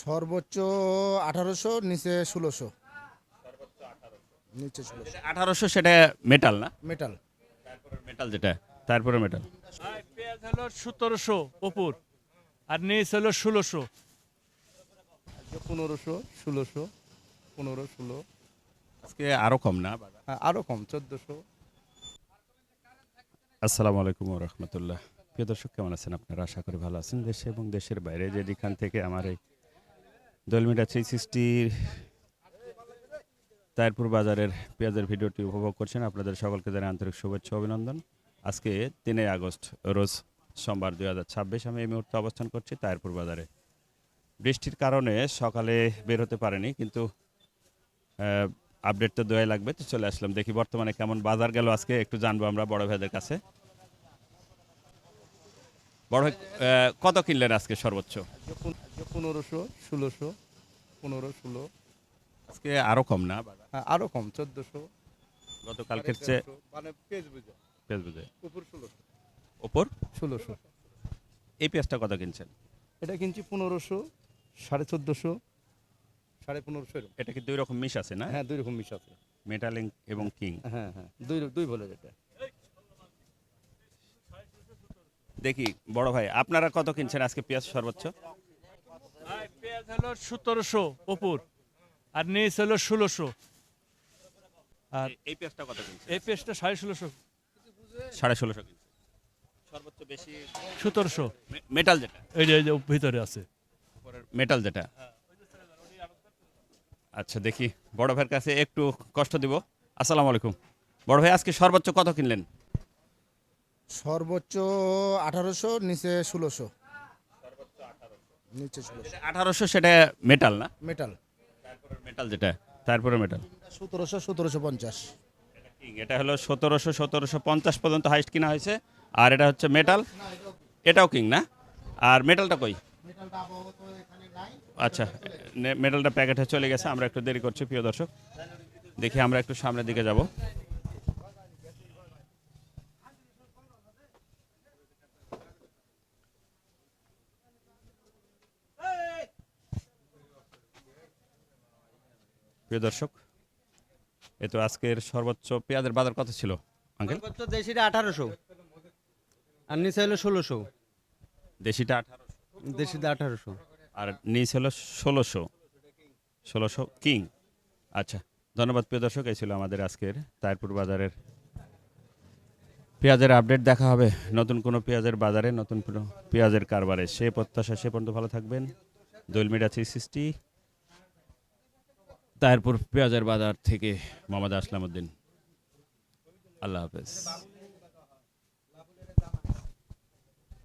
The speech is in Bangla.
সর্বোচ্চ 1800, নিচে 1600। নিচে 1600 1800 সেটা মেটাল না? মেটাল। মেটাল যেটা, তারপরে মেটাল। পেঁয়াজ হলো 1700 উপর, আর নিচ হলো 1600। 1500, 1600, 15, 16। আজকে আরো কম না? আরও কম, 1400। আসসালামু আলাইকুম ওয়া রাহমাতুল্লাহ। প্রিয় দর্শক, কেমন আছেন আপনারা? আশা করি ভালো আছেন। দেশে এবং দেশের বাইরে যেখান থেকে আমার এই দোয়েল মিডিয়া 360 তাইরপুর বাজারের পেঁয়াজের ভিডিওটি উপভোগ করছেন, আপনাদের সকলকে জানাই আন্তরিক শুভেচ্ছা ও অভিনন্দন। আজকে 3 আগস্ট রোজ সোমবার 2026। আমি এই মুহূর্তে অবস্থান করছি তাইরপুর বাজারে। বৃষ্টির কারণে সকালে বের হতে পারেনি, কিন্তু আপডেট তো দেওয়াই লাগবে, তো চলে আসলাম। দেখি বর্তমানে কেমন বাজার গেল আজকে, একটু জানবো আমরা বড় ভাইদের কাছে। বড় ভাই, কত কিনলেন আজকে সর্বোচ্চ? 1500, 1600, 15, 16। আজকে আরো কম না? আরও কম, 1400। গতকালকের চেয়ে মানে পেজ বুঝে পেঁয়াজ বুঝে উপর 1600। ওপর 1600। এই পেঁয়াজটা কত কিনছেন? এটা কিনছি 1500, 1450, 1550 এরকম। এটা কি দুই রকম মিশ আছে না? হ্যাঁ, দুই রকম মিশ আছে। মেটালিং এবং কিং। হ্যাঁ হ্যাঁ, দুই বলে এটা। দেখি বড় ভাই, আপনারা কত কিনছেন আজকে পেঁয়াজ সর্বোচ্চ? পেঁয়াজ হলো 1700 উপর, আর নিচ হলো 1600। আর এই পেঁয়াজটা কত কিনছেন? এই পেঁয়াজটা 1650, 1650 কিনছেন। সর্বোচ্চ বেশি 1700। মেটাল যেটা, এই যে ভিতরে আছে। মেটাল যেটা। আচ্ছা, দেখি বড় ভাইয়ের কাছে একটু কষ্ট দিব। আসসালামু আলাইকুম। বড় ভাই, আজকে সর্বোচ্চ কত কিনলেন? সর্বোচ্চ 1800, নিচে 1600। নিচে 1600 1800 সেটা মেটাল না? মেটাল। মেটাল যেটা, তারপরে মেটাল। 1700, 1750। কিং, এটা হলো 1700, 1750 পর্যন্ত হাইস্ট কিনা হয়েছে। আর এটা হচ্ছে মেটাল, এটাও কিং না? আর মেটালটা কই? আচ্ছা, মেটালটা প্যাকেটে চলে গেছে। আমরা একটু দেরি করছি প্রিয় দর্শক, দেখি আমরা একটু সামনের দিকে যাব। প্রিয় দর্শক, এ তো আজকের সর্বোচ্চ পেঁয়াজের বাজার কত ছিল আঙ্কেল? সর্বোচ্চ দেশিটা 1800, আর নিচে হলো 1600। দেশিটা 1800 দেশিটা 1800। আর নিচ হলো 1600। 1600 কিং। আচ্ছা, ধন্যবাদ প্রিয় দর্শক। এই ছিল আমাদের আজকের তাইরপুর বাজারের পেঁয়াজের আপডেট। দেখা হবে নতুন কোনো পেঁয়াজের বাজারে, নতুন কোনো পেঁয়াজের কারবারে। সে প্রত্যাশা, সে পর্যন্ত ভালো থাকবেন। দোয়েল মিডিয়া 360 তাইরপুর পেঁয়াজের বাজার থেকে মোহাম্মদ আসলাম উদ্দিন। আল্লাহ হাফেজ।